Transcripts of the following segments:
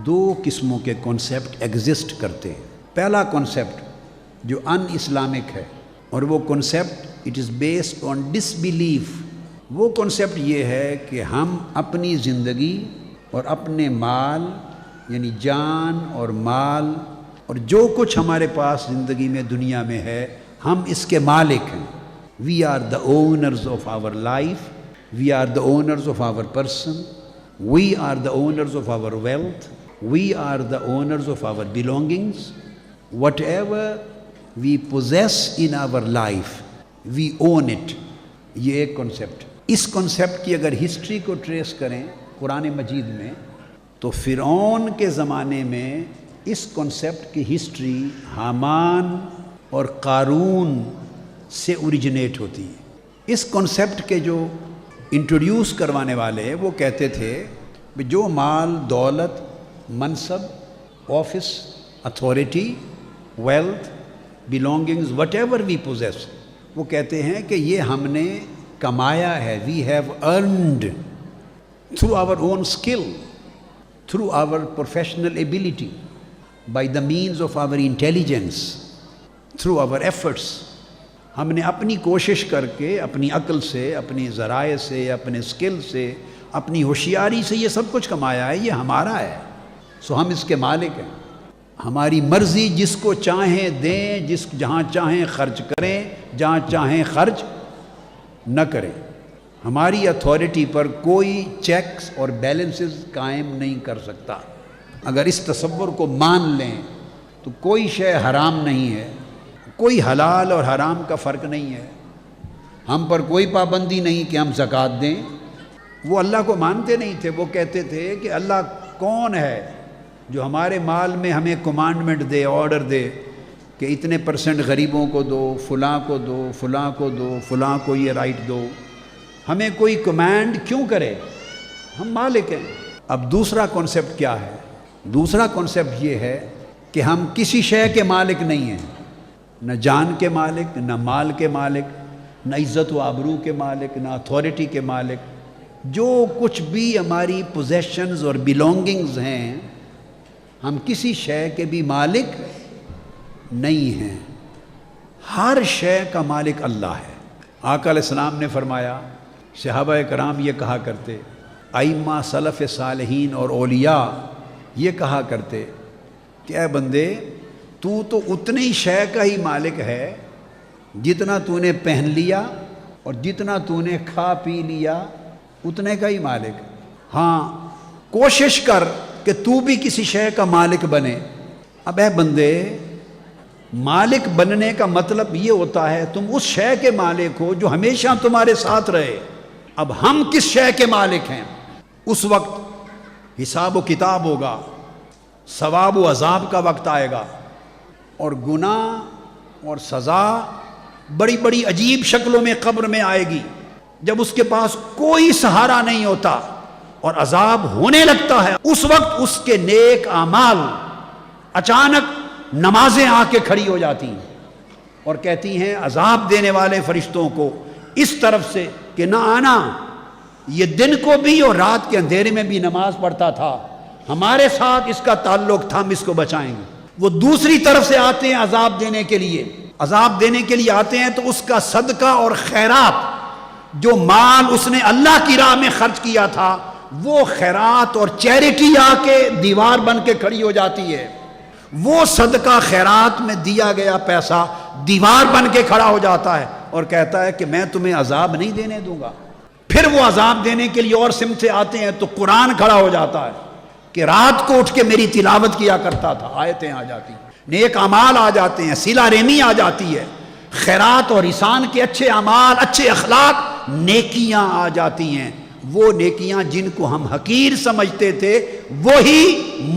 دو قسموں کے concept exist کرتے ہیں۔ پہلا کانسیپٹ جو ان اسلامک ہے، اور وہ concept it is based on this belief. وہ کانسیپٹ یہ ہے کہ ہم اپنی زندگی اور اپنے مال، یعنی جان اور مال اور جو کچھ ہمارے پاس زندگی میں دنیا میں ہے، ہم اس کے مالک ہیں۔ We are the owners of our life, we are the owners of our person, we are the owners of our wealth, we are the owners of our belongings. Whatever we possess in our life we own it. یہ ایک concept. اس concept کی اگر history کو trace کریں قرآن مجید میں، تو فرعون کے زمانے میں اس کنسیپٹ کی ہسٹری حامان اور قارون سے اوریجنیٹ ہوتی ہے۔ اس کنسیپٹ کے جو انٹروڈیوس کروانے والے وہ کہتے تھے کہ جو مال، دولت، منصب، office, authority, wealth, belongings, whatever we possess, وہ کہتے ہیں کہ یہ ہم نے کمایا ہے، we have earned through our own skill, through our professional ability, by the means of our intelligence, through our efforts. ہم نے اپنی کوشش کر کے، اپنی عقل سے، اپنی ذرائع سے، اپنے اسکل سے، اپنی ہوشیاری سے یہ سب کچھ کمایا ہے، یہ ہمارا ہے، سو ہم اس کے مالک ہیں۔ ہماری مرضی، جس کو چاہیں دیں، جہاں چاہیں خرچ کریں، جہاں چاہیں خرچ نہ کریں۔ ہماری اتھارٹی پر کوئی چیکس اور بیلنسز قائم نہیں کر سکتا۔ اگر اس تصور کو مان لیں تو کوئی شے حرام نہیں ہے، کوئی حلال اور حرام کا فرق نہیں ہے، ہم پر کوئی پابندی نہیں کہ ہم زکوٰۃ دیں۔ وہ اللہ کو مانتے نہیں تھے، وہ کہتے تھے کہ اللہ کون ہے جو ہمارے مال میں ہمیں کمانڈمنٹ دے، آرڈر دے کہ اتنے % غریبوں کو دو، فلاں کو دو، فلاں کو دو، فلاں کو یہ رائٹ دو۔ ہمیں کوئی کمانڈ کیوں کرے؟ ہم مالک ہیں۔ اب دوسرا کانسیپٹ کیا ہے؟ دوسرا کانسیپٹ یہ ہے کہ ہم کسی شے کے مالک نہیں ہیں، نہ جان کے مالک، نہ مال کے مالک، نہ عزت و آبرو کے مالک، نہ اتھارٹی کے مالک۔ جو کچھ بھی ہماری پوزیشنز اور بلونگنگز ہیں، ہم کسی شے کے بھی مالک نہیں ہیں۔ ہر شے کا مالک اللہ ہے۔ آقا علیہ السلام نے فرمایا، صحابہ کرام یہ کہا کرتے، ائمہ سلف صالحین اور اولیاء یہ کہا کرتے کہ اے بندے، تو اتنی شے کا ہی مالک ہے جتنا تو نے پہن لیا اور جتنا تو نے کھا پی لیا، اتنے کا ہی مالک۔ ہاں، کوشش کر کہ تو بھی کسی شے کا مالک بنے۔ اب اے بندے، مالک بننے کا مطلب یہ ہوتا ہے تم اس شے کے مالک ہو جو ہمیشہ تمہارے ساتھ رہے۔ اب ہم کس شے کے مالک ہیں؟ اس وقت حساب و کتاب ہوگا، ثواب و عذاب کا وقت آئے گا، اور گناہ اور سزا بڑی بڑی عجیب شکلوں میں قبر میں آئے گی، جب اس کے پاس کوئی سہارا نہیں ہوتا اور عذاب ہونے لگتا ہے۔ اس وقت اس کے نیک اعمال، اچانک نمازیں آ کے کھڑی ہو جاتی ہیں اور کہتی ہیں عذاب دینے والے فرشتوں کو اس طرف سے کہ نہ آنا، یہ دن کو بھی اور رات کے اندھیرے میں بھی نماز پڑھتا تھا، ہمارے ساتھ اس کا تعلق تھا، ہم اس کو بچائیں گے۔ وہ دوسری طرف سے آتے ہیں عذاب دینے کے لیے، عذاب دینے کے لیے آتے ہیں تو اس کا صدقہ اور خیرات، جو مال اس نے اللہ کی راہ میں خرچ کیا تھا، وہ خیرات اور چیریٹی آ کے دیوار بن کے کھڑی ہو جاتی ہے۔ وہ صدقہ خیرات میں دیا گیا پیسہ دیوار بن کے کھڑا ہو جاتا ہے اور کہتا ہے کہ میں تمہیں عذاب نہیں دینے دوں گا۔ پھر وہ عذاب دینے کے لیے اور سمت سے آتے ہیں تو قرآن کھڑا ہو جاتا ہے کہ رات کو اٹھ کے میری تلاوت کیا کرتا تھا، آیتیں آ جاتی ہیں، نیک اعمال آ جاتے ہیں، صلہ رحمی آ جاتی ہے، خیرات اور احسان کے اچھے اعمال، اچھے اخلاق، نیکیاں آ جاتی ہیں۔ وہ نیکیاں جن کو ہم حقیر سمجھتے تھے، وہی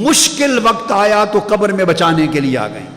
مشکل وقت آیا تو قبر میں بچانے کے لیے آ گئیں۔